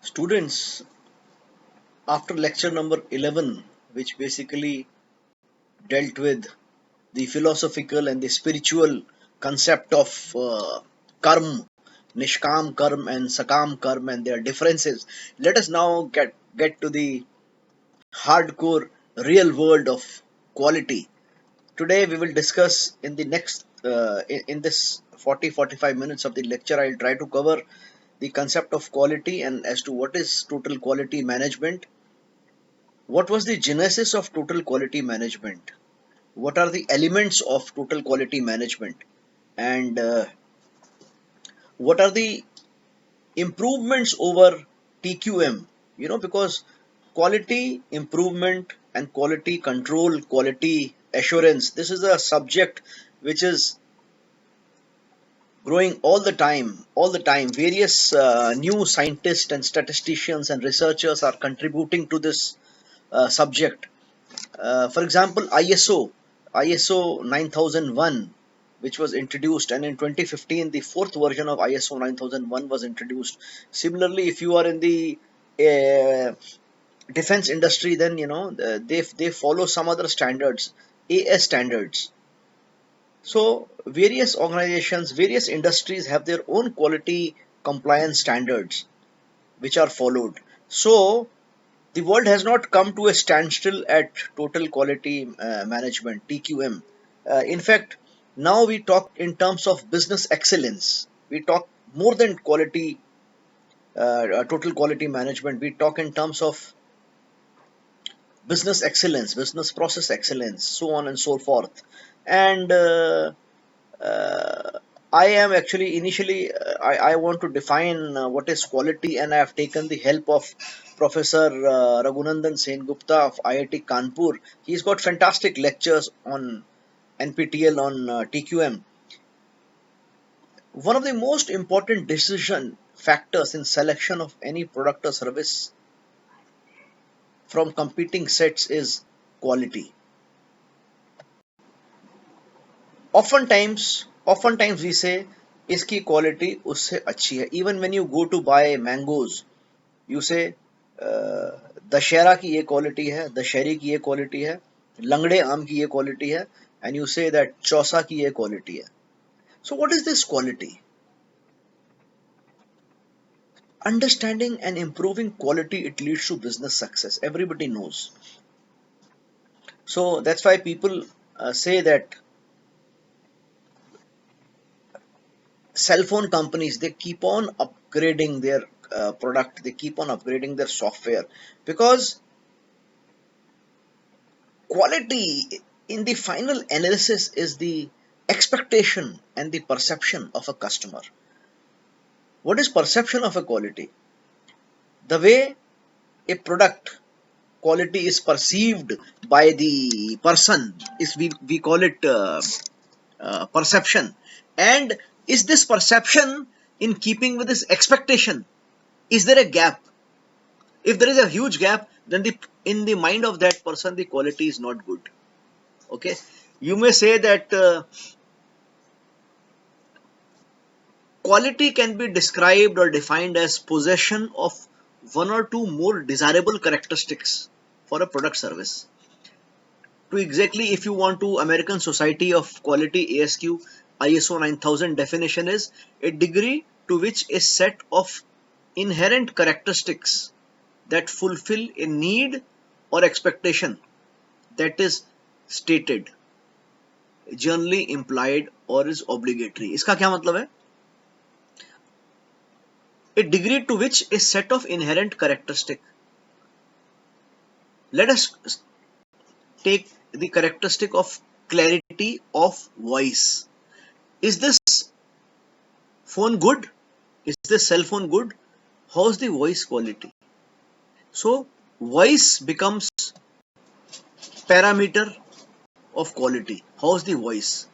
Students, after lecture number 11, which basically dealt with the philosophical and the spiritual concept of karma, nishkam karma and sakam karma and their differences, let us now get to the hardcore real world of quality. Today we will discuss in the next in this 40-45 minutes of the lecture. I'll try to cover the concept of quality and as to what is total quality management. What was the genesis of total quality management? What are the elements of total quality management? And what are the improvements over TQM? Because quality improvement and quality control, quality assurance, this is a subject which is growing all the time. Various new scientists and statisticians and researchers are contributing to this subject. For example, ISO 9001, which was introduced, and in 2015, the fourth version of ISO 9001 was introduced. Similarly, if you are in the uh, defense industry, then they follow some other standards, AS standards. So various organizations, various industries have their own quality compliance standards which are followed. So the world has not come to a standstill at total quality management, TQM. In fact, now we talk in terms of business excellence. We talk more than quality, total quality management. We talk in terms of business excellence, business process excellence, so on and so forth. And uh, I am actually initially, I want to define what is quality, and I have taken the help of Professor Raghunandan Sengupta of IIT Kanpur. He's got fantastic lectures on NPTEL on TQM. One of the most important decision factors in selection of any product or service from competing sets is quality. Oftentimes we say इसकी quality उससे अच्छी है. Even when you go to buy mangoes, you say Dussehra की ये quality है, दशहरी की ये quality है, लंगड़े आम की ये क्वालिटी है, and you say that Chausa की ये क्वालिटी है. So what is this quality? Understanding and improving quality, it leads to business success. Everybody knows. So that's why people say that cell phone companies, they keep on upgrading their product, they keep on upgrading their software, because quality in the final analysis is the expectation and the perception of a customer. What is perception of a quality? The way a product quality is perceived by the person is, we call it perception. And is this perception in keeping with this expectation? Is there a gap? If there is a huge gap, then in the mind of that person the quality is not good. Okay, you may say that quality can be described or defined as possession of one or two more desirable characteristics for a product service. To exactly, if you want to, American Society of Quality, ASQ, ISO 9000 definition is a degree to which a set of inherent characteristics that fulfill a need or expectation that is stated, generally implied or is obligatory. इसका क्या मतलब है? A degree to which a set of inherent characteristic. Let us take the characteristic of clarity of voice. Is this phone good? Is this cell phone good? How's the voice quality? So voice becomes parameter of quality. How's the voice?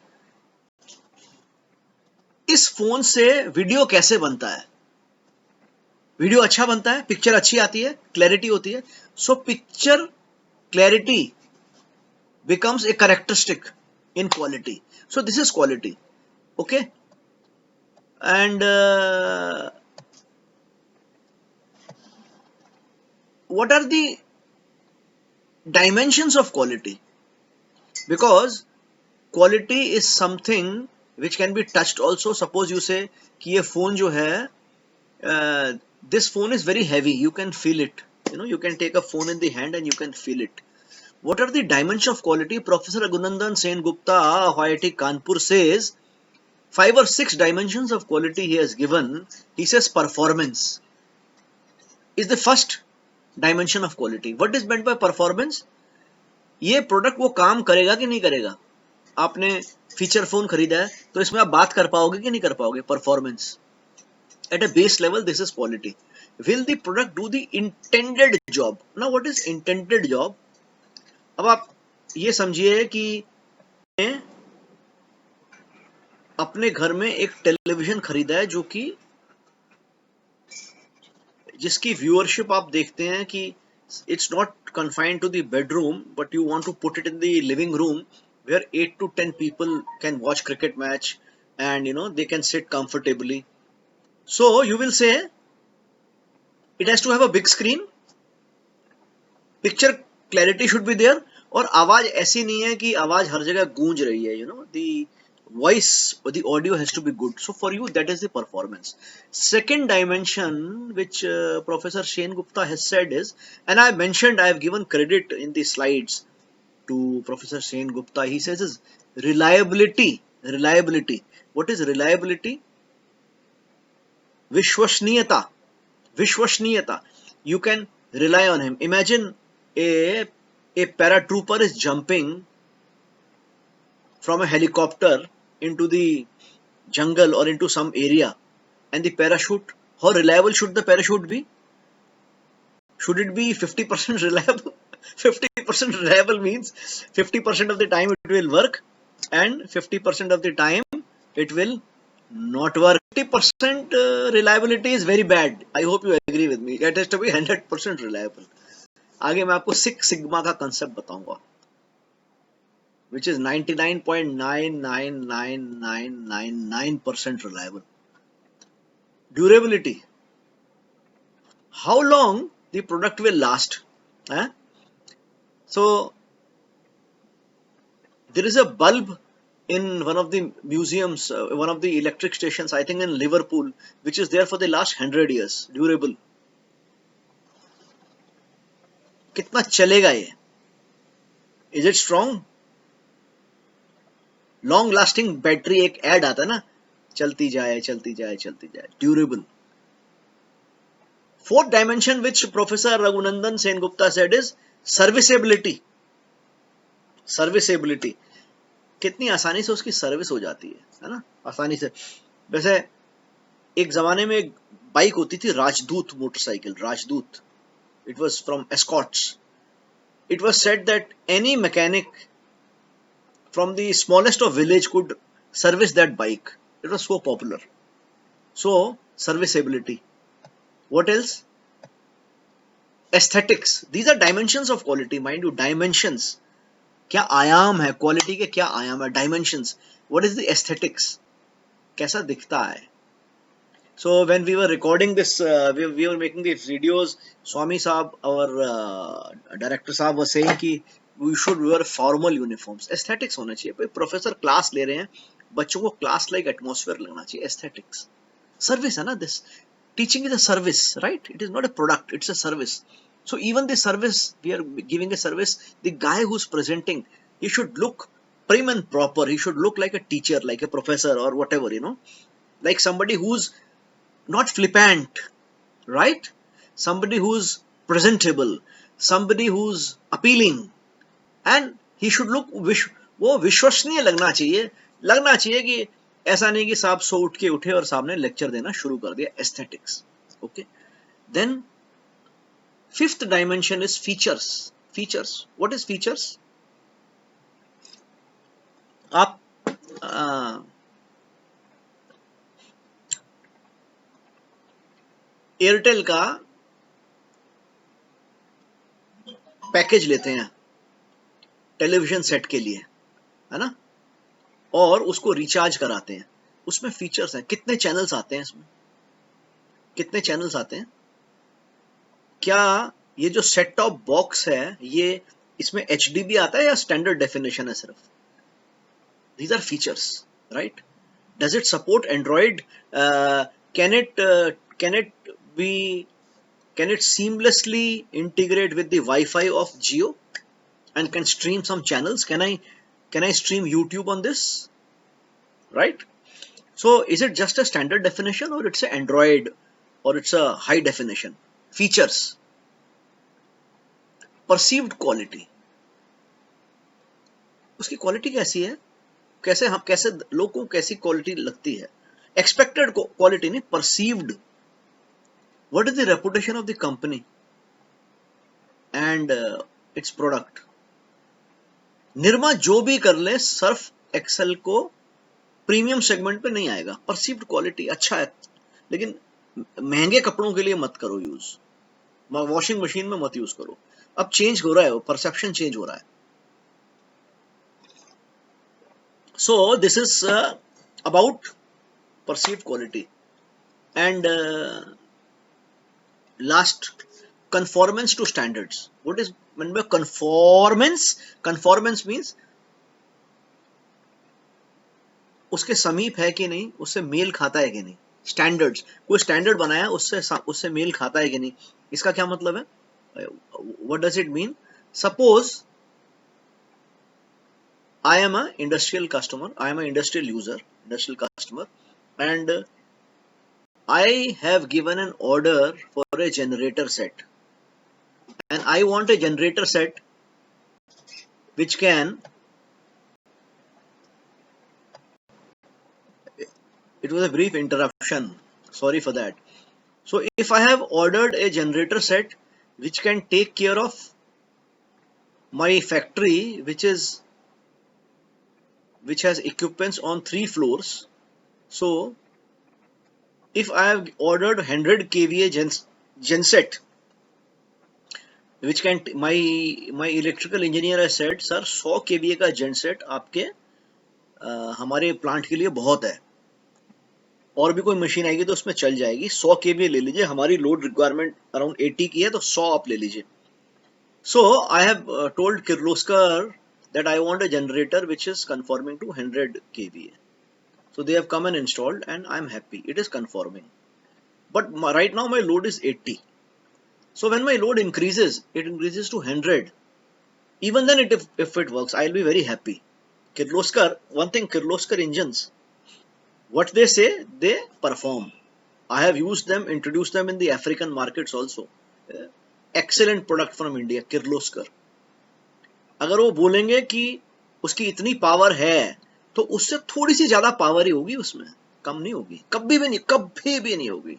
इस phone से video कैसे बनता है? Video अच्छा बनता है, picture अच्छी आती है, क्लैरिटी होती है. So picture clarity becomes a characteristic in quality. So this is quality. Okay, and what are the dimensions of quality? Because quality is something which can be touched also. Suppose you say कि ये phone जो है, this phone is very heavy, you can feel it, you can take a phone in the hand and you can feel it. What are the dimensions of quality? Professor Raghunandan Sengupta, IIT Kanpur, says 5 or 6 dimensions of quality he has given. He says performance is the first dimension of quality. What is meant by performance? ये product वो काम करेगा कि नहीं करेगा. आपने feature phone खरीदा है तो इसमें आप बात कर पाओगे कि नहीं कर पाओगे. Performance at a base level, this is quality. Will the product do the intended job? Now what is intended job? अब आप ये समझिए कि अपने घर में एक टेलीविजन खरीदा है जो कि जिसकी व्यूअरशिप आप देखते हैं कि it's not confined to the bedroom, but you want to put it in the living room where 8 to 10 people can watch cricket match and they can sit comfortably. So you will say it has to have a big screen, picture clarity should be there, और आवाज ऐसी नहीं है कि आवाज हर जगह गूंज रही है. The voice or the audio has to be good. So for you, that is the performance. Second dimension which Professor Sengupta has said is, and I have given credit in the slides to Professor Sengupta. He says is reliability. What is reliability? Vishwasniyata. You can rely on him. Imagine a paratrooper is jumping from a helicopter into the jungle or into some area, and the parachute, how reliable should the parachute be? Should it be 50% reliable? 50% reliable means 50% of the time it will work and 50% of the time it will not work. 50% reliability is very bad. I hope you agree with me. It has to be 100% reliable. आगे मैं आपको 6 sigma का concept बताऊंगा, which is 99.99999% reliable. Durability. How long the product will last? So there is a bulb in one of the museums, one of the electric stations, I think in Liverpool, which is there for the last 100 years. Durable. कितना चलेगा ये? Is it strong? Long lasting battery, एक ad आता है ना, चलती जाए. Durable. Fourth dimension which Professor Raghunandan Sengupta said is serviceability. कितनी आसानी से उसकी सर्विस हो जाती है ना, आसानी से. वैसे एक जमाने में एक बाइक होती थी, राजदूत मोटरसाइकिल, राजदूत. It was from Escorts. It was said that any mechanic from the smallest of village could service that bike. It was so popular. So serviceability. What else? Aesthetics. These are dimensions of quality. Mind you, dimensions. क्या आयाम है quality के? क्या आयाम है? Dimensions. What is the aesthetics? कैसा दिखता है? So when we were recording this, we were making these videos. Swami Saab, our director Saab, was saying कि we should wear formal uniforms. Aesthetics होना चाहिए. Professor class ले रहे हैं, बच्चों को class like atmosphere लगना चाहिए. Aesthetics. Service है ना this. Teaching is a service, right? It is not a product. It's a service. So even the service, we are giving a service. The guy who's presenting, he should look prim and proper. He should look like a teacher, like a professor or whatever, like somebody who's not flippant, right? Somebody who's presentable, somebody who's appealing, and he should look वो विश्वसनीय लगना चाहिए कि ऐसा नहीं कि साहब सो उठ के उठे और साहब ने लेक्चर देना शुरू कर दिया. Aesthetics. Okay. Then fifth dimension is features. What is features? आप एयरटेल का पैकेज लेते हैं टेलीविजन सेट के लिए, है ना, और उसको रिचार्ज कराते हैं. उसमें फीचर्स हैं. कितने चैनल्स आते हैं इसमें? क्या ये जो सेट टॉप बॉक्स है, ये इसमें HDB आता है या स्टैंडर्ड डेफिनेशन है सिर्फ? These are features, right? Does it support Android? Can it can it be can it seamlessly integrate with the Wi-Fi of Jio and can stream some channels? Can I stream YouTube on this? Right? So is it just a standard definition, or it's a Android, or it's a high definition? Features, perceived quality. उसकी quality कैसी है? कैसे लोगों को कैसी quality लगती है? Expected quality नहीं, perceived. What is the reputation of the company and it's product? Nirma जो भी कर ले, सर्फ एक्सेल को प्रीमियम सेगमेंट पे नहीं आएगा. परसीव्ड क्वालिटी अच्छा है, लेकिन महंगे कपड़ों के लिए मत करो यूज, वॉशिंग मशीन में मत यूज करो. अब चेंज हो रहा है, परसेप्शन चेंज हो रहा है. So this is about perceived quality. And last, conformance to standards. What is meant by conformance? Conformance means उसके समीप है कि नहीं, उससे मेल खाता है कि नहीं. स्टैंडर्ड्स, कोई स्टैंडर्ड बनाया, उससे मेल खाता है कि नहीं. इसका क्या मतलब है? What does it mean? Suppose I am an industrial customer, I am an industrial user, industrial customer, and I have given an order for a generator set, and I want a generator set which can, it was a brief interruption, sorry for that. So if I have ordered a generator set which can take care of my factory, which has equipments on 3 floors, so if I have ordered 100 kVA genset, which can, my electrical engineer has said, sir 100 kVA का genset आपके हमारे plant के लिए बहुत है, और भी कोई मशीन आएगी तो उसमें चल जाएगी. 100 kVA ले लीजिए, हमारी लोड रिक्वायरमेंट अराउंड 80 की है, तो 100 आप ले लीजिए. So I have told Kirloskar that I want a generator which is conforming to 100 kVA. So they have come and installed, and I am happy. It is conforming. But right now my load is 80. So when my load increases, it increases to 100. Even then, if it works, I'll be very happy. Kirloskar, one thing, Kirloskar engines, what they say, they perform. I have used them, introduced them in the African markets also. Excellent product from India, Kirloskar. अगर वो बोलेंगे कि उसकी इतनी power है, तो उससे थोड़ी सी ज्यादा पावर ही होगी, उसमें कम नहीं होगी, कभी भी नहीं होगी.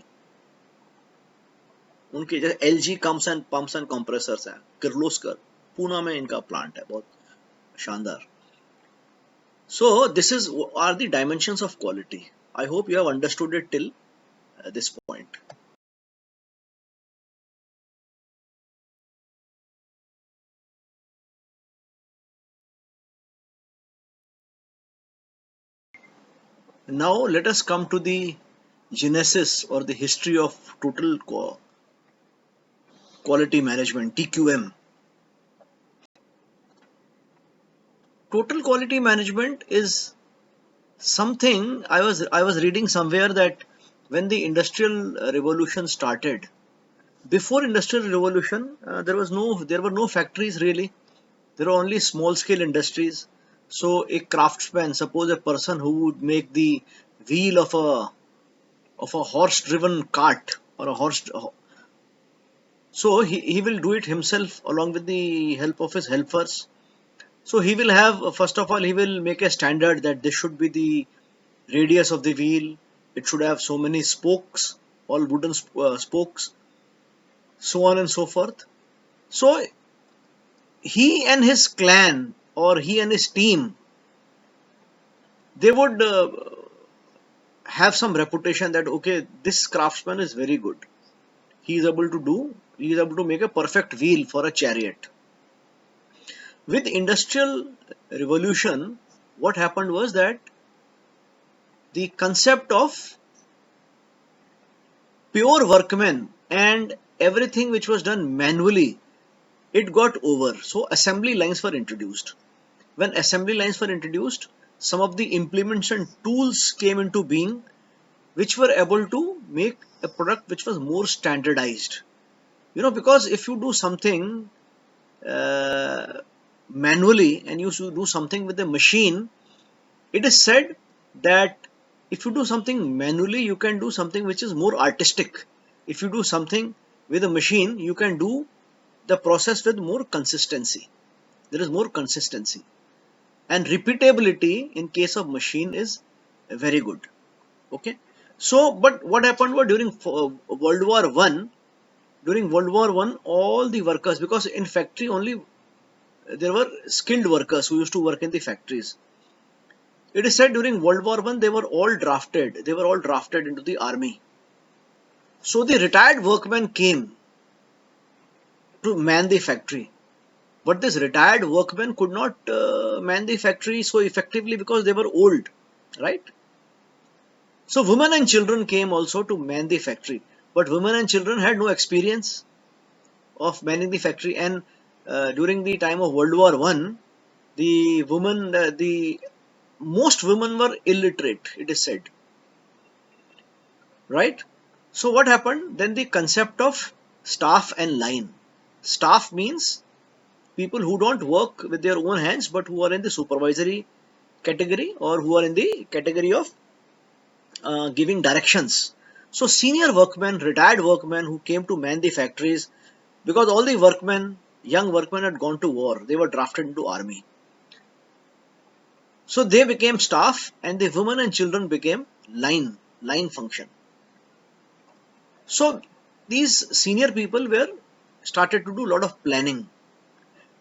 उनके जैसे LG पंप्स एंड कंप्रेसर्स हैं, किर्लोस्कर, पूना में इनका प्लांट है, बहुत शानदार. So this are the dimensions of quality. I hope you have understood it till this point. Now let us come to the genesis or the history of total quality management, TQM. Total quality management is something, I was reading somewhere that when the industrial revolution started, before industrial revolution, there were no factories really. There were only small scale industries. So a craftsman, suppose a person who would make the wheel of a horse driven cart, or a horse, so he will do it himself along with the help of his helpers. So he will have, first of all, he will make a standard that this should be the radius of the wheel. It should have so many spokes, all wooden spokes, so on and so forth. So he and his clan, or he and his team, they would have some reputation that, okay, this craftsman is very good. He is able to make a perfect wheel for a chariot. With industrial revolution, what happened was that the concept of pure workmen and everything which was done manually, it got over. So assembly lines were introduced. When assembly lines were introduced, some of the implements and tools came into being which were able to make a product which was more standardized. Because if you do something uh, manually and you should do something with a machine, it is said that if you do something manually, you can do something which is more artistic. If you do something with a machine, you can do the process with more consistency. There is more consistency. And repeatability in case of machine is very good. Okay. So, but what happened was during World War One, all the workers, because in factory only there were skilled workers who used to work in the factories. It is said during World War One they were all drafted. They were all drafted into the army. So the retired workmen came to man the factory. But this retired workmen could not man the factory so effectively because they were old, right? So women and children came also to man the factory. But women and children had no experience of manning the factory. And during the time of World War One, the most women were illiterate, it is said, right? So what happened? Then the concept of staff and line. Staff means people who don't work with their own hands but who are in the supervisory category or who are in the category of giving directions. So senior workmen, retired workmen who came to man the factories, because all the workmen, young workmen had gone to war, they were drafted into army. So they became staff and the women and children became line function. So these senior people were started to do a lot of planning.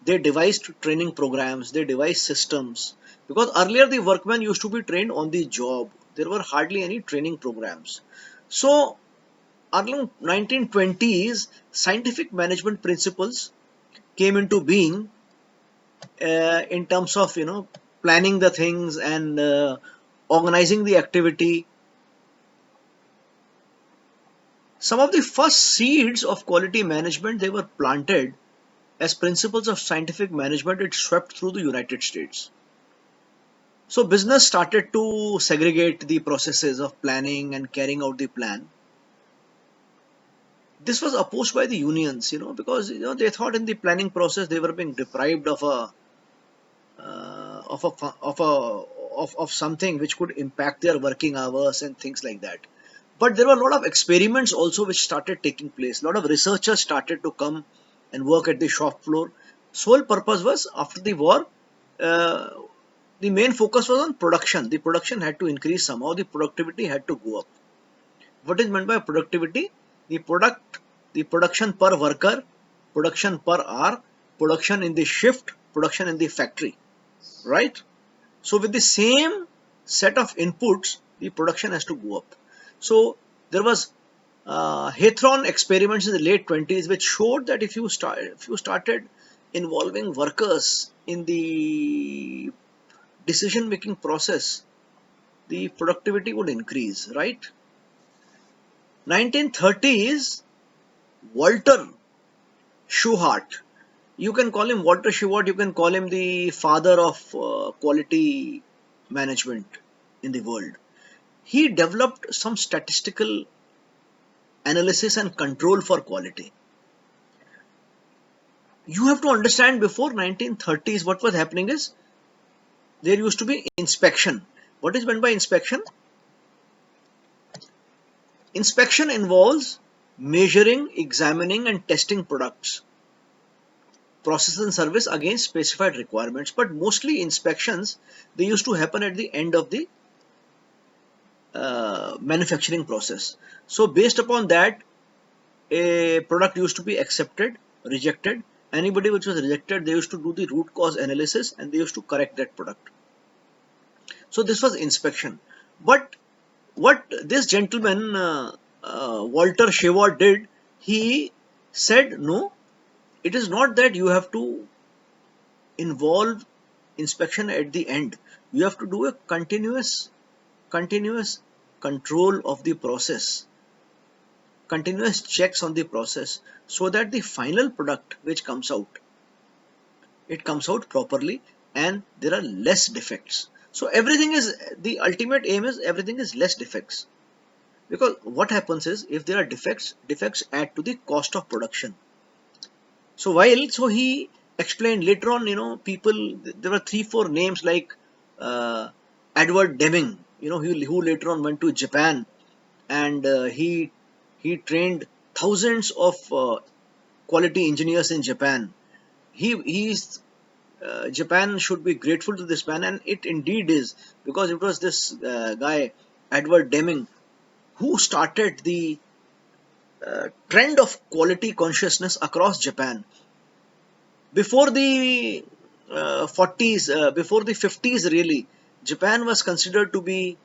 They devised training programs, they devised systems, because earlier the workmen used to be trained on the job. There were hardly any training programs. So early 1920s, scientific management principles came into being in terms of planning the things and organizing the activity. Some of the first seeds of quality management, they were planted as principles of scientific management. It swept through the United States. So business started to segregate the processes of planning and carrying out the plan. This was opposed by the unions, because they thought in the planning process they were being deprived of a of something which could impact their working hours and things like that. But there were a lot of experiments also which started taking place. A lot of researchers started to come and work at the shop floor. Sole purpose was after the war, uh, the main focus was on production. The production had to increase somehow. The productivity had to go up. What is meant by productivity? The production per worker, production per hour, production in the shift, production in the factory, right? So with the same set of inputs, the production has to go up. So there was Hathron experiments in the late 20s which showed that if you started involving workers in the decision making process, the productivity would increase, right? 1930s, Walter Shewhart. You can call him Walter Shewhart, you can call him the father of quality management in the world. He developed some statistical analysis and control for quality. You have to understand, before 1930s what was happening is there used to be inspection. What is meant by inspection? Inspection involves measuring, examining and testing products, process and service against specified requirements. But mostly inspections, they used to happen at the end of the manufacturing process. So based upon that, a product used to be accepted, rejected. Anybody which was rejected, they used to do the root cause analysis and they used to correct that product. So this was inspection. But what this gentleman, Walter Shewhart, did, he said, no, it is not that you have to involve inspection at the end. You have to do a continuous control of the process. continuous checks on the process so that the final product which comes out, it comes out properly and there are less defects. So everything is, the ultimate aim is everything is less defects, because what happens is if there are defects add to the cost of production. So he explained later on, people, there were 3 4 names like uh, Edward Deming, who later on went to Japan, and he trained thousands of quality engineers in Japan. He's Japan should be grateful to this man, and it indeed is, because it was this guy Edward Deming who started the trend of quality consciousness across Japan. Before the 40s, before the 50s, really, Japan was considered to be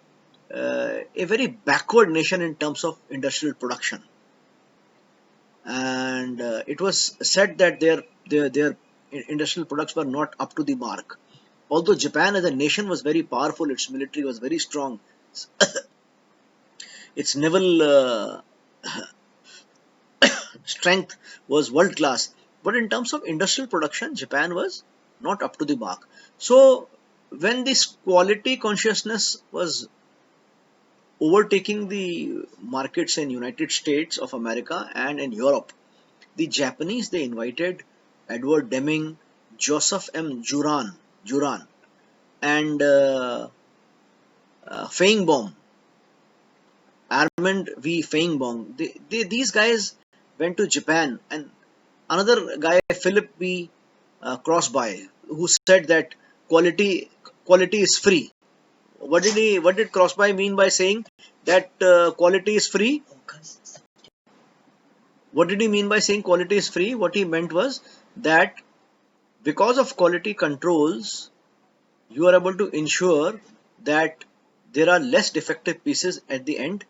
a very backward nation in terms of industrial production, and it was said that their industrial products were not up to the mark. Although Japan as a nation was very powerful, its military was very strong, its naval strength was world class, but in terms of industrial production, Japan was not up to the mark. So when this quality consciousness was overtaking the markets in United States of America and in Europe, the Japanese, they invited Edward Deming, Joseph M. Juran, and Feinbaum, Armand V. Feinbaum. These guys went to Japan, and another guy, Philip B. Crosby, who said that quality quality is free. What did Crosby mean by saying that quality is free? What did he mean by saying quality is free? What he meant was that because of quality controls, you are able to ensure that there are less defective pieces at the end.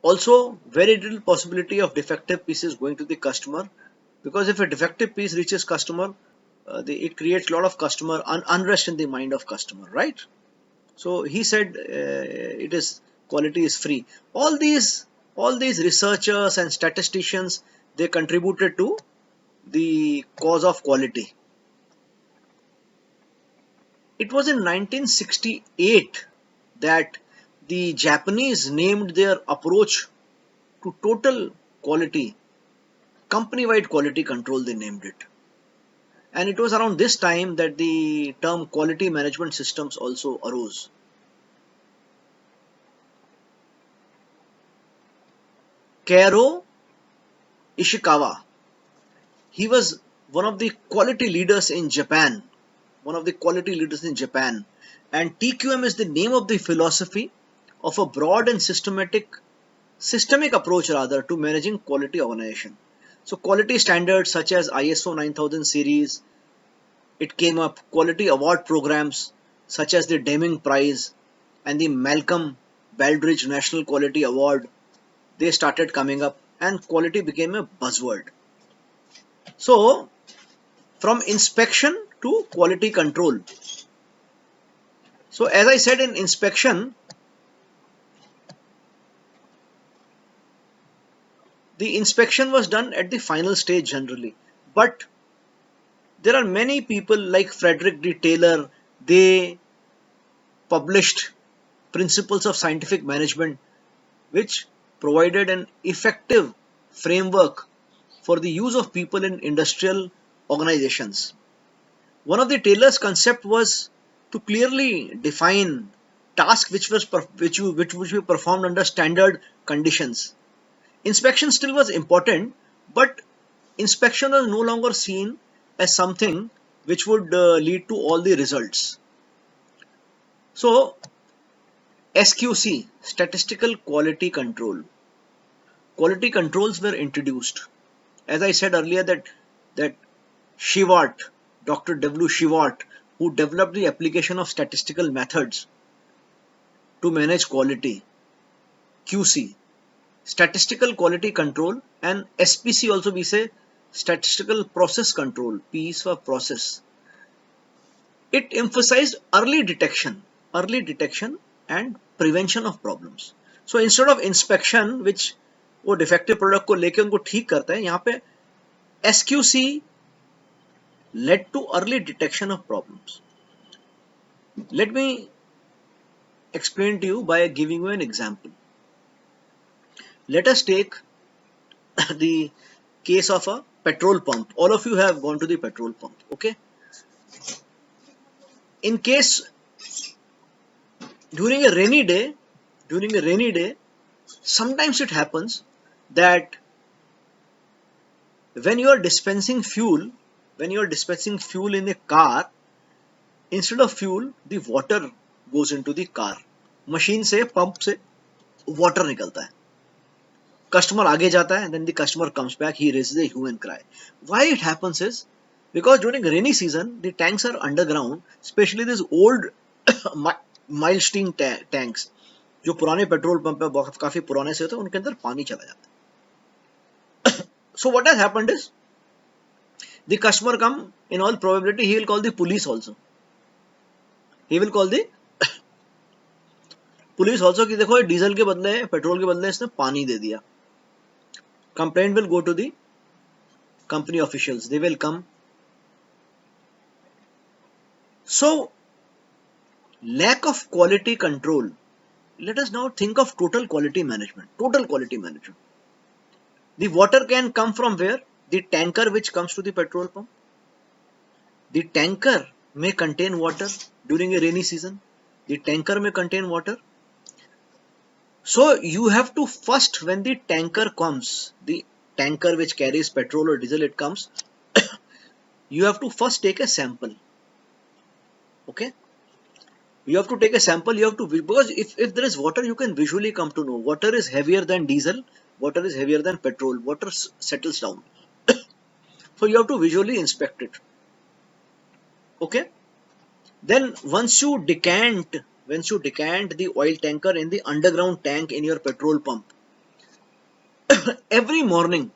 Also, very little possibility of defective pieces going to the customer, because if a defective piece reaches customer, it creates a lot of customer unrest in the mind of customer, right? So he said it is quality is free. All these researchers and statisticians, they contributed to the cause of quality. It was in 1968 that the Japanese named their approach to total quality, company-wide quality control, they named it. And it was around this time that the term quality management systems also arose. Keiichiro Ishikawa, he was one of the quality leaders in Japan, and TQM is the name of the philosophy of a broad and systemic approach rather to managing quality organization. So quality standards such as ISO 9000 series, it came up, quality award programs such as the Deming Prize and the Malcolm Baldrige National Quality Award, they started coming up, and quality became a buzzword. So from inspection to quality control. So as I said, in inspection, the inspection was done at the final stage generally, but there are many people like Frederick D. Taylor, they published principles of scientific management which provided an effective framework for the use of people in industrial organizations. One of the Taylor's concept was to clearly define tasks which were performed under standard conditions. Inspection still was important, but inspection was no longer seen as something which would lead to all the results. So SQC, statistical quality control. Quality controls were introduced. As I said earlier, that Shewhart, Dr. W. Shewhart, who developed the application of statistical methods to manage quality. QC, statistical quality control, and SPC also we say statistical process control. P is for process. It emphasized early detection and prevention of problems. So instead of inspection, which वो defective product को लेके उनको ठीक करता है. यहाँ पे SQC led to early detection of problems. Let me explain to you by giving you an example. Let us take the case of a petrol pump. All of you have gone to the petrol pump, okay? In case during a rainy day, sometimes it happens that when you are dispensing fuel in a car, instead of fuel, the water goes into the car. Machine से, pump से water निकलता है. Customer आगे जाता है, then the customer comes back, he raises a hue and cry. Why it happens is because during rainy season, the tanks are underground, especially these old mild steam tanks. जो पुराने petrol pump पे बहुत काफी पुराने से होते हैं, उनके अंदर पानी चला जाता है. So what has happened is the customer come, in all probability he will call the police also. He will call the police also कि देखो डीजल के बदले, पेट्रोल के बदले इसने पानी दे दिया. Complaint will go to the company officials. They will come. So lack of quality control. Let us now think of total quality management. Total quality management. The water can come from where? The tanker which comes to the petrol pump. The tanker may contain water during a rainy season. The tanker may contain water. So you have to first, when the tanker comes, the tanker which carries petrol or diesel, it comes, you have to first take a sample. Okay? You have to take a sample, because if there is water, you can visually come to know. Water is heavier than diesel, water is heavier than petrol, water settles down. So you have to visually inspect it. Okay? Then once you decant the oil tanker in the underground tank in your petrol pump, every morning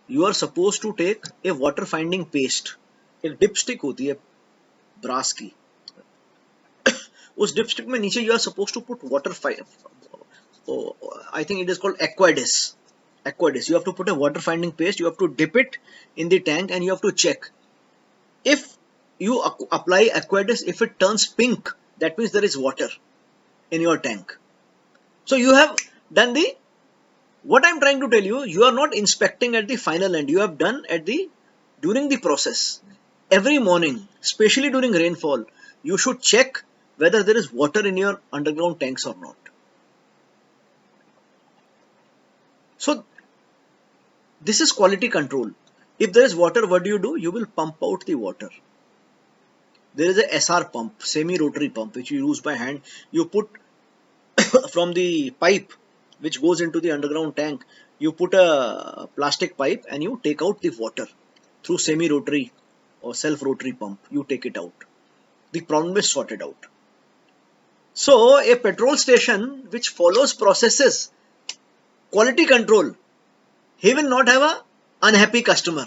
you are supposed to take a water finding paste. एक dipstick होती है brass की, उस dipstick में नीचे you are supposed to put water, I think it is called Aquadis. You have to put a water finding paste, you have to dip it in the tank and you have to check. If you apply Aquadis, if it turns pink, that means there is water in your tank. So you have done what I'm trying to tell you, you are not inspecting at the final end, you have done during the process. Every morning, especially during rainfall, you should check whether there is water in your underground tanks or not. So this is quality control. If there is water, what do? You will pump out the water. There is a SR pump, semi-rotary pump, which you use by hand. You put from the pipe which goes into the underground tank, you put a plastic pipe and you take out the water through semi-rotary or self-rotary pump. You take it out. The problem is sorted out. So a petrol station which follows processes, quality control, he will not have a unhappy customer.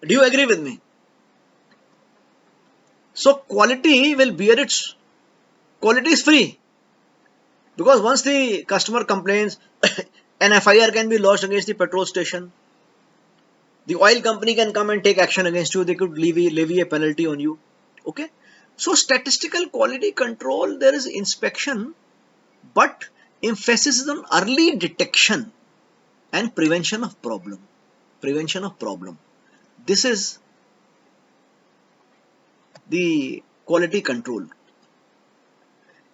Do you agree with me? So quality will bear its, quality is free, because once the customer complains, an FIR can be lodged against the petrol station. The oil company can come and take action against you. They could levy a penalty on you. Okay. So statistical quality control, there is inspection, but emphasis is on early detection and prevention of problem. This is the quality control.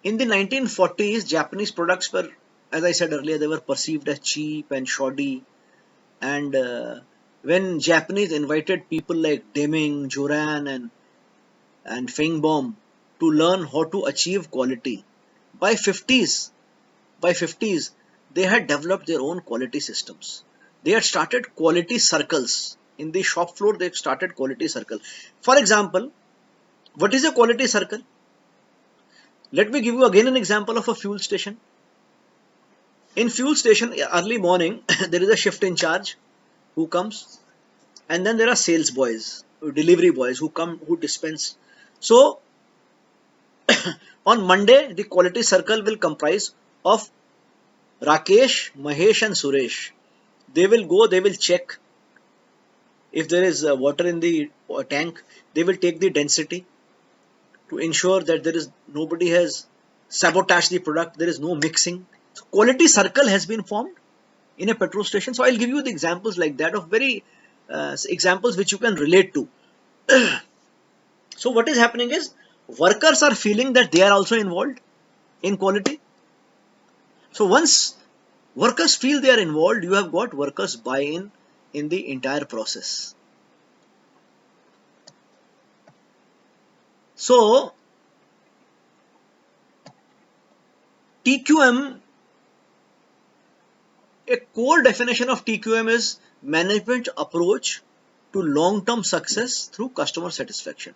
In the 1940s, Japanese products were, as I said earlier, they were perceived as cheap and shoddy. And when Japanese invited people like Deming, Juran and Feinbaum to learn how to achieve quality, by 50s, they had developed their own quality systems. They had started quality circles. In the shop floor, they started quality circle. For example, what is a quality circle? Let me give you again an example of a fuel station. In fuel station, early morning, there is a shift in charge who comes, and then there are sales boys, delivery boys who come, who dispense. So on Monday, the quality circle will comprise of Rakesh, Mahesh, and Suresh. They will go, they will check if there is water in the tank. They will take the density to ensure that there is nobody has sabotaged the product. There is no mixing. So quality circle has been formed in a petrol station. So I'll give you the examples like that of very examples which you can relate to. So what is happening is workers are feeling that they are also involved in quality. So once workers feel they are involved, you have got workers buy in the entire process. So TQM, a core definition of TQM is management approach to long-term success through customer satisfaction.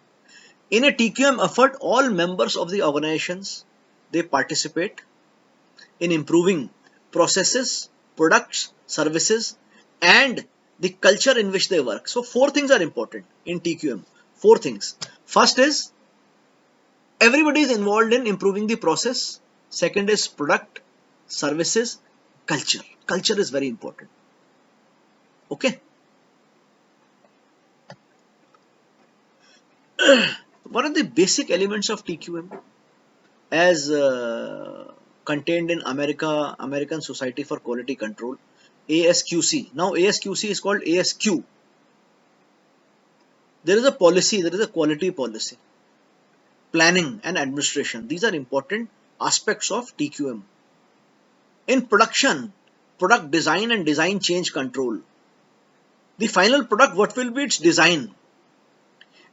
In a TQM effort, all members of the organizations, they participate in improving processes, products, services, and the culture in which they work. So four things are important in TQM. Four things. First is everybody is involved in improving the process. Second is product, services, culture. Culture is very important. Okay. What are the basic elements of TQM as contained in American Society for Quality Control, ASQC? Now ASQC is called ASQ. There is a policy, there is a quality policy, planning and administration. These are important aspects of TQM. In production, product design and design change control. The final product, what will be its design?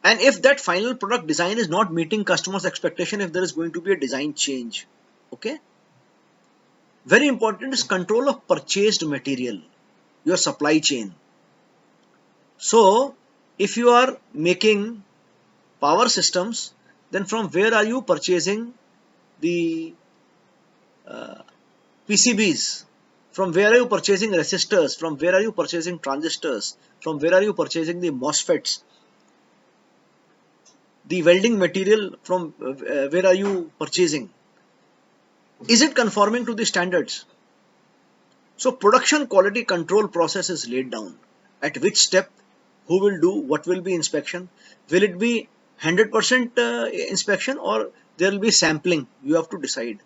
And if that final product design is not meeting customers' expectation, if there is going to be a design change. Okay. Very important is control of purchased material, your supply chain. So, if you are making power systems, then from where are you purchasing the PCBs? From where are you purchasing resistors? From where are you purchasing transistors? From where are you purchasing the MOSFETs? The welding material, from where are you purchasing? Is it conforming to the standards? So production quality control process is laid down. At which step, who will do, what will be inspection? Will it be 100% inspection or there will be sampling? You have to decide.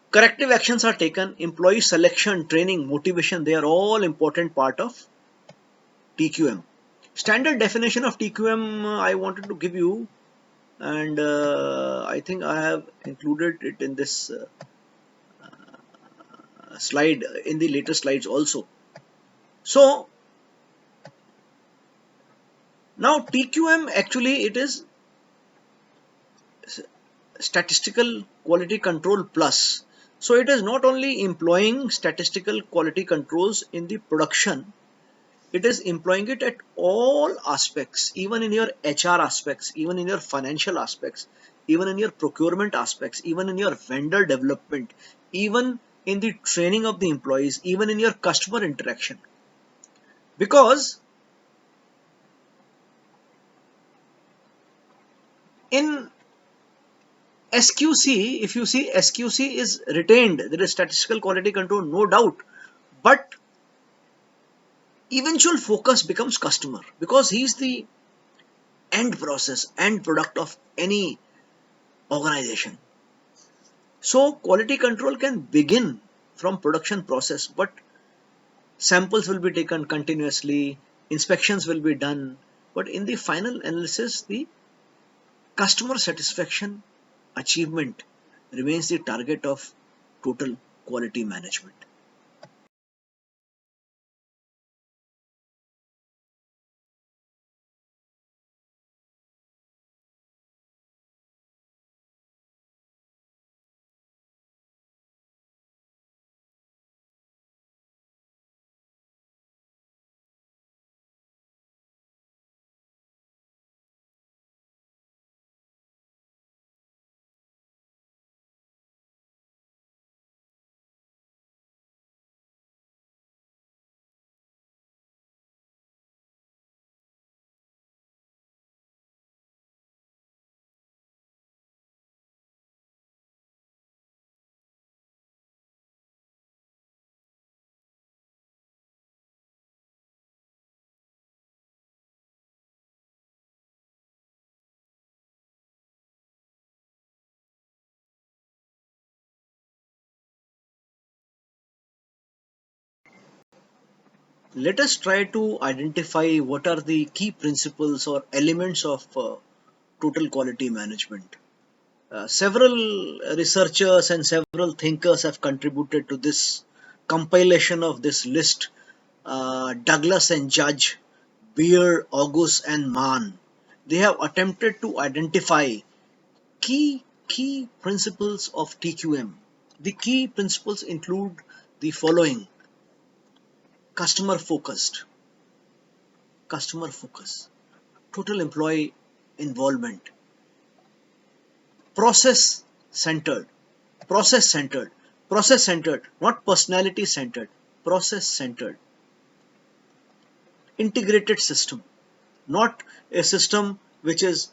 Corrective actions are taken. Employee selection, training, motivation, they are all important part of TQM. Standard definition of TQM I wanted to give you, and I think I have included it in this slide, in the later slides also. So now TQM actually it is statistical quality control plus. So it is not only employing statistical quality controls in the production, it is employing it at all aspects, even in your HR aspects, even in your financial aspects, even in your procurement aspects, even in your vendor development, even in the training of the employees, even in your customer interaction. Because in SQC, if you see, SQC is retained, there is statistical quality control, no doubt, but eventual focus becomes customer because he is the end process, end product of any organization. So quality control can begin from production process, but samples will be taken continuously, inspections will be done, but in the final analysis, the customer satisfaction achievement remains the target of total quality management. Let us try to identify what are the key principles or elements of total quality management. Several researchers and several thinkers have contributed to this compilation of this list. Douglas and Judge, Beer, August, and Mann. They have attempted to identify key principles of TQM. The key principles include the following: customer focused, customer focus, total employee involvement, process centered, process centered, process centered, not personality centered, process centered, integrated system, not a system which is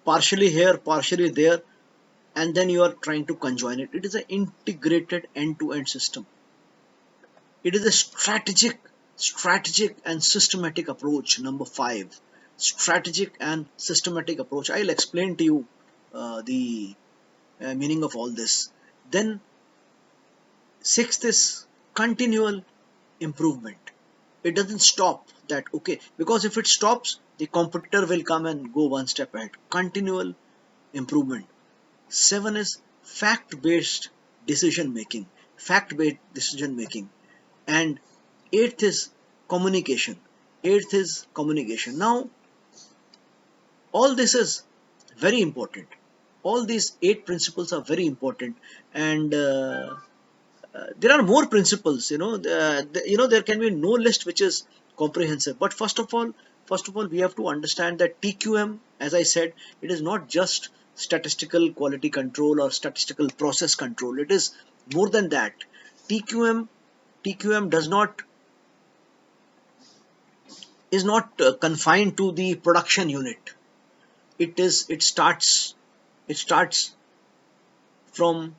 partially here, partially there, and then you are trying to conjoin it. It is an integrated end-to-end system. It is a strategic and systematic approach. Number five, strategic and systematic approach. I'll explain to you the meaning of all this. Then sixth is continual improvement. It doesn't stop that, okay, because if it stops, the competitor will come and go one step ahead. Continual improvement. Seven is fact-based decision making. Fact-based decision making. And eighth is communication. Eighth is communication. Now, all this is very important. All these eight principles are very important, and there are more principles. There can be no list which is comprehensive. But first of all, we have to understand that TQM, as I said, it is not just statistical quality control or statistical process control. It is more than that. TQM does not is not confined to the production unit. It starts from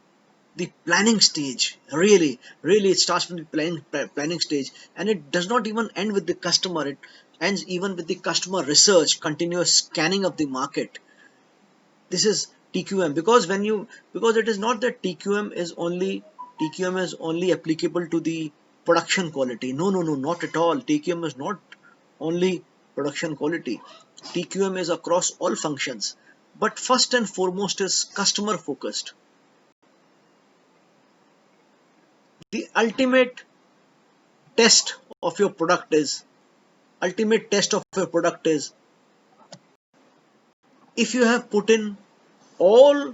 the planning stage. Really, it starts from the planning stage, and it does not even end with the customer. It ends even with the customer research, continuous scanning of the market. This is TQM. Because it is not that TQM is only applicable to the production quality. No, not at all. TQM is not only production quality. TQM is across all functions. But first and foremost is customer focused. The test of your product is ultimate test of your product is if you have put in all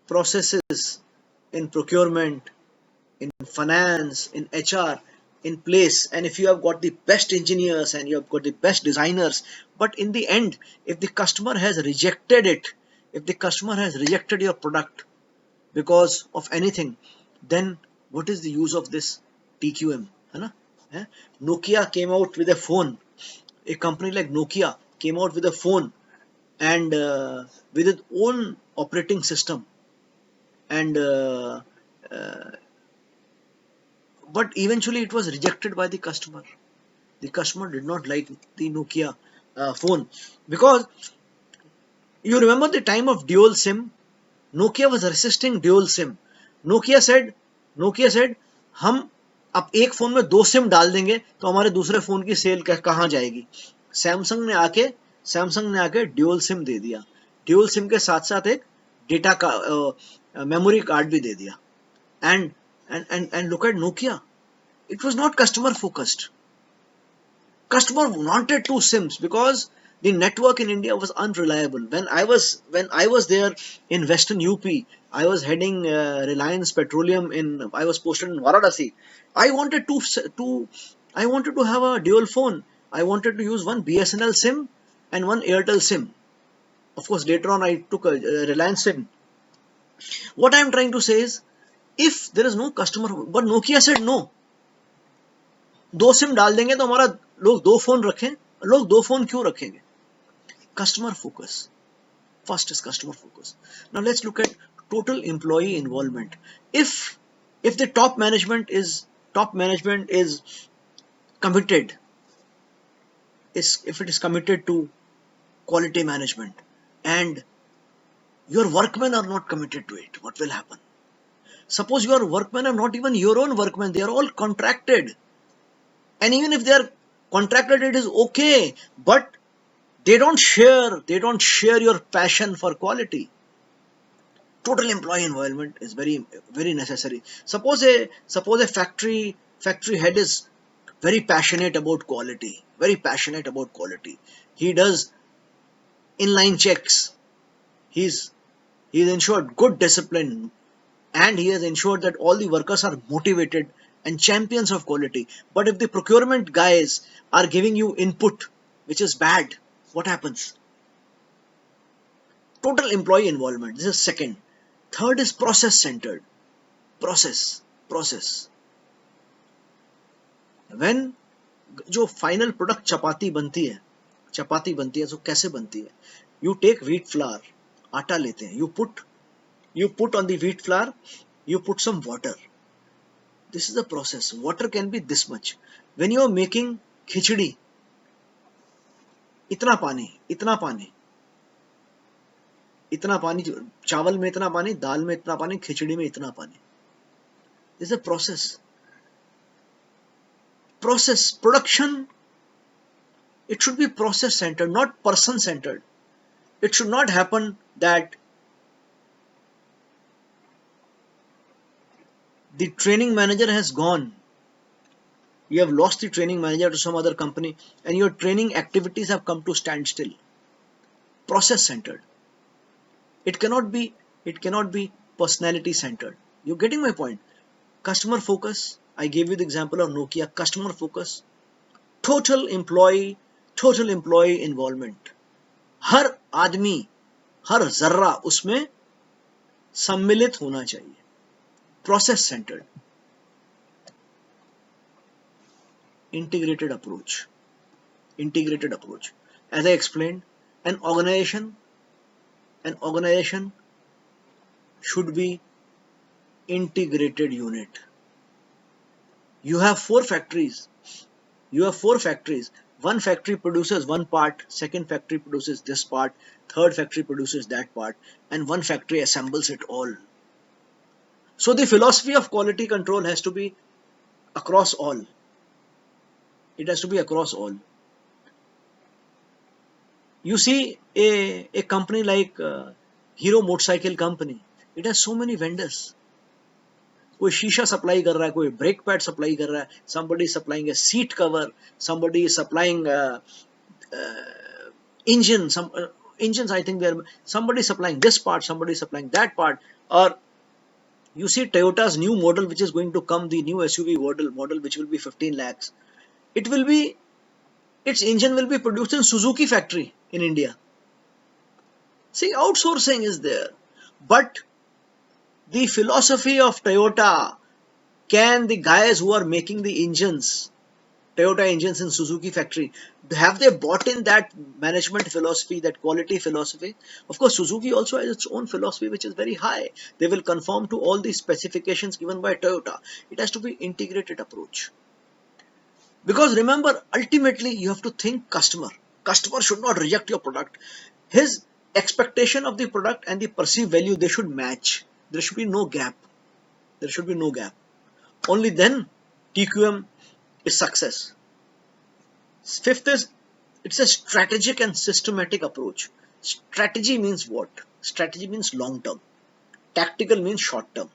processes in procurement, in finance, in HR in place, and if you have got the best engineers and you have got the best designers, but in the end, if the customer has rejected it, if the customer has rejected your product because of anything, then what is the use of this TQM? है ना? Nokia came out with a phone. A company like Nokia came out with a phone and with its own operating system, and but eventually it was rejected by the customer. The customer did not like the Nokia phone because you remember the time of dual SIM. Nokia was resisting dual SIM. Nokia said हम अब एक phone में दो SIM डाल देंगे तो हमारे दूसरे फोन की सेल कहाँ जाएगी. सैमसंग ने आके ड्यूल सिम दे दिया. ड्यूल सिम के साथ साथ एक डेटा का मेमोरी कार्ड भी दे दिया. And look at Nokia. It was not customer focused. Customer wanted two SIMs because the network in India was unreliable. When I was there in Western UP, I was heading Reliance Petroleum I was posted in Varanasi. I wanted I wanted to have a dual phone. I wanted to use one BSNL SIM and one Airtel SIM. Of course, later on I took a Reliance SIM. What I am trying to say is, if there is no customer, but Nokia said no. दो SIM डाल देंगे तो हमारा लोग दो phone रखें. लोग दो फोन क्यों रखेंगे? Customer focus. First is customer focus. Now let's look at total employee involvement. If the top management is committed, if it is committed to quality management, and your workmen are not committed to it, what will happen? Suppose your workmen are not even your own workmen, they are all contracted. And even if they are contracted, it is okay, but they don't share your passion for quality. Total employee involvement is very necessary. Suppose a factory head is very passionate about quality, he does inline checks, he's he's ensured good discipline, and he has ensured that all the workers are motivated and champions of quality. But if the procurement guys are giving you input which is bad, what happens? Total employee involvement. This is second. Third is process centered. Process. When जो final product चपाती बनती है तो कैसे बनती है? You take wheat flour, आटा लेते हैं, you put on the wheat flour, you put some water. This is the process. Water can be this much. When you are making khichdi, इतना पानी, चावल में इतना पानी, दाल में इतना पानी, खिचड़ी में इतना पानी. This is a process. Production, it should be process centered, not person centered. It should not happen that the training manager has gone, you have lost the training manager to some other company, and your training activities have come to standstill. Process centered. It cannot be personality centered. You're getting my point? Customer focus. I gave you the example of Nokia. Customer focus. Total employee involvement. हर आदमी, हर जर्रा उसमें सम्मिलित होना चाहिए. Process centered. Integrated approach. As I explained, an organization should be integrated unit. You have four factories. One factory produces one part, second factory produces this part, third factory produces that part, and one factory assembles it all. So the philosophy of quality control has to be across all. It has to be across all. You see a company like Hero Motorcycle Company, it has so many vendors. कोई शीशा supply कर रहा है, कोई brake pad supply कर रहा है, somebody supplying a seat cover, somebody is supplying engine, engines, I think somebody supplying this part, somebody supplying that part. Or you see Toyota's new model which is going to come, the new SUV model which will be 15 lakhs. Its engine will be produced in Suzuki factory in India. See, outsourcing is there, but the philosophy of Toyota, can the guys who are making the engines, Toyota engines in Suzuki factory, have they bought in that management philosophy, that quality philosophy? Of course, Suzuki also has its own philosophy which is very high. They will conform to all the specifications given by Toyota. It has to be integrated approach. Because remember, ultimately you have to think customer. Customer should not reject your product. His expectation of the product and the perceived value, they should match. There should be no gap. Only then TQM is success. Fifth is, it's a strategic and systematic approach. Strategy means what? Strategy means long term. Tactical means short term.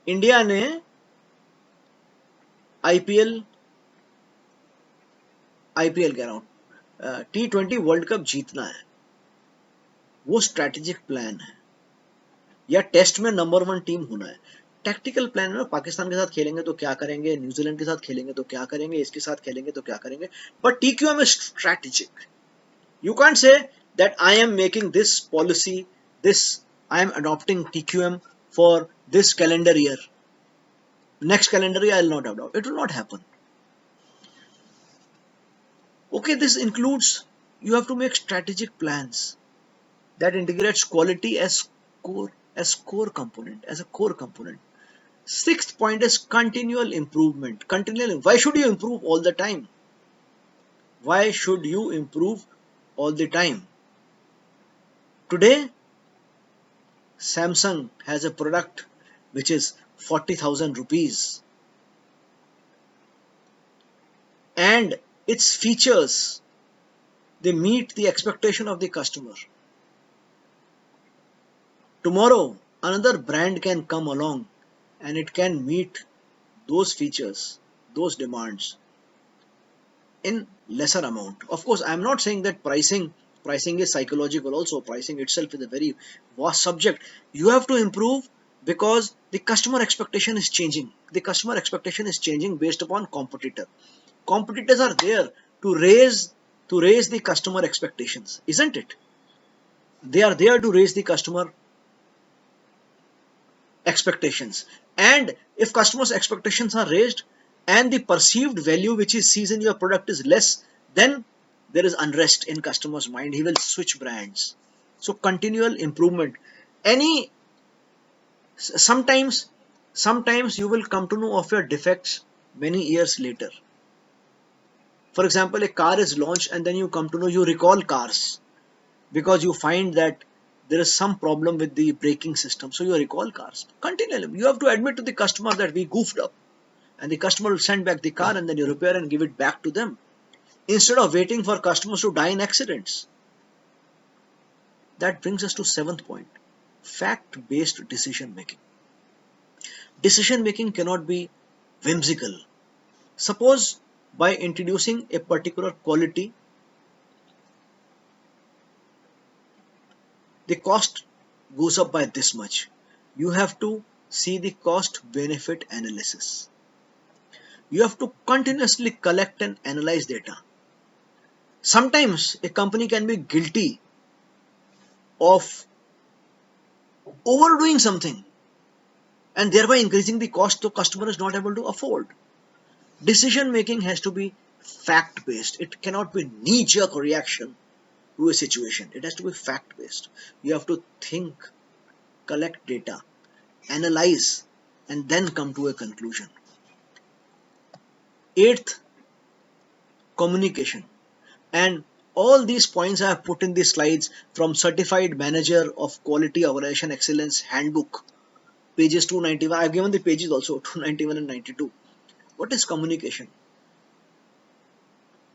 India ने IPL कह रहा हूं, T20 world cup जीतना है, वो strategic plan है. या test में नंबर 1 टीम होना है, टैक्टिकल प्लान है. पाकिस्तान के साथ खेलेंगे तो क्या करेंगे, न्यूजीलैंड के साथ खेलेंगे तो क्या करेंगे, इसके साथ खेलेंगे तो क्या करेंगे. But TQM is strategic. You can't say that I am making this policy, I am adopting TQM for this calendar year. Next calendar year I will not adopt. It will not happen. Okay, this includes, you have to make strategic plans that integrates quality as core component. Sixth point is continual improvement. Why should you improve all the time? Today, Samsung has a product which is 40,000 rupees. and its features, they meet the expectation of the customer. Tomorrow, another brand can come along and it can meet those features, those demands in lesser amount. Of course, I'm not saying that pricing is psychological also. Pricing itself is a very vast subject. You have to improve because the customer expectation is changing. The customer expectation is changing based upon competitor. Competitors are there to raise the customer expectations, isn't it? They are there to raise the customer expectations. And if customers expectations are raised and the perceived value which he sees in your product is less, then there is unrest in customer's mind. He will switch brands. So continual improvement. Any sometimes sometimes you will come to know of your defects many years later. For example, a car is launched and then you come to know, you recall cars because you find that there is some problem with the braking system. So you recall cars. Continually, you have to admit to the customer that we goofed up, and the customer will send back the car and then you repair and give it back to them instead of waiting for customers to die in accidents. That brings us to seventh point: fact-based decision making. Decision making cannot be whimsical. Suppose by introducing a particular quality, the cost goes up by this much. You have to see the cost benefit analysis. You have to continuously collect and analyze data. Sometimes a company can be guilty of overdoing something and thereby increasing the cost the customer is not able to afford. Decision making has to be fact based. It cannot be knee jerk reaction to a situation. It has to be fact based. You have to think, collect data, analyze, and then come to a conclusion. Eighth, communication. And all these points I have put in the slides from Certified Manager of Quality Organization Excellence Handbook, pages 291. I have given the pages also, 291 and 92. What is communication?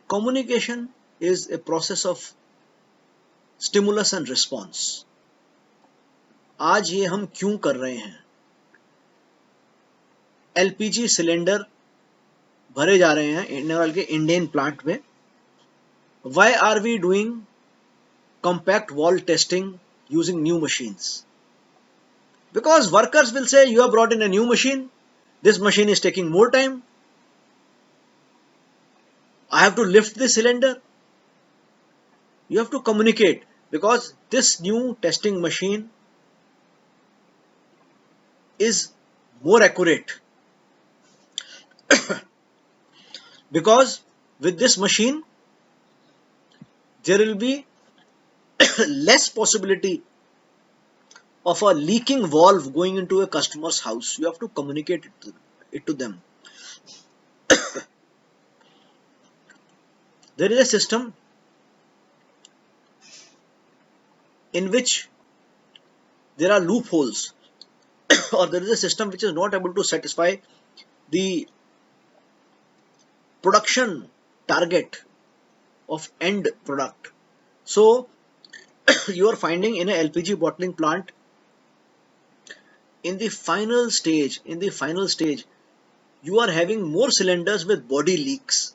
Communication is a process of stimulus and response. आज ये हम क्यों कर रहे हैं? LPG cylinder भरे जा रहे हैं इंडियन के इंडियन प्लांट में. Why are we doing compact wall testing using new machines? Because workers will say, you have brought in a new machine, this machine is taking more time, I have to lift the cylinder. You have to communicate because this new testing machine is more accurate. Because with this machine, there will be less possibility of a leaking valve going into a customer's house. You have to communicate it to them. There is a system in which there are loopholes or there is a system which is not able to satisfy the production target of end product. So you are finding in a LPG bottling plant, in the final stage, you are having more cylinders with body leaks.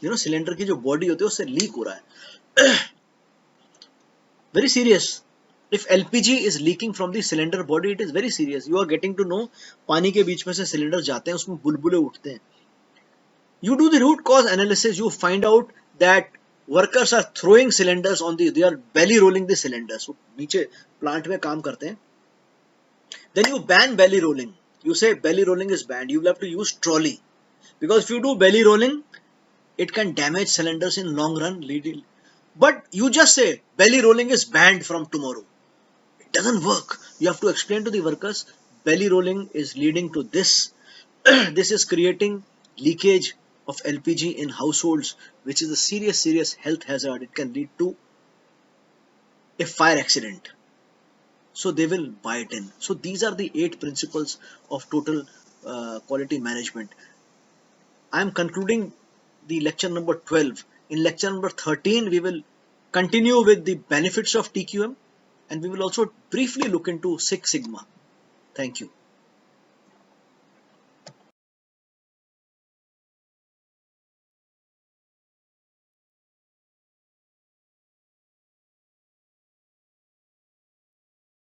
You know, cylinder की जो body होती है उससे leak हो रहा है. Very serious. If LPG is leaking from the cylinder body, it is very serious. You are getting to know पानी के बीच में से cylinder जाते हैं, उसमें बुलबुले उठते हैं. You do the root cause analysis, you find out that workers are throwing cylinders they are belly rolling the cylinders. So, नीचे plant में काम करते हैं. Then you ban belly rolling. You say belly rolling is banned. You will have to use trolley. Because if you do belly rolling, it can damage cylinders in long run. But you just say belly rolling is banned from tomorrow. It doesn't work. You have to explain to the workers belly rolling is leading to this. This is creating leakage of LPG in households, which is a serious health hazard. It can lead to a fire accident. So they will buy it in. So these are the 8 principles of total quality management. I am concluding the lecture number 12. In lecture number 13, we will continue with the benefits of TQM, and we will also briefly look into Six Sigma. Thank you.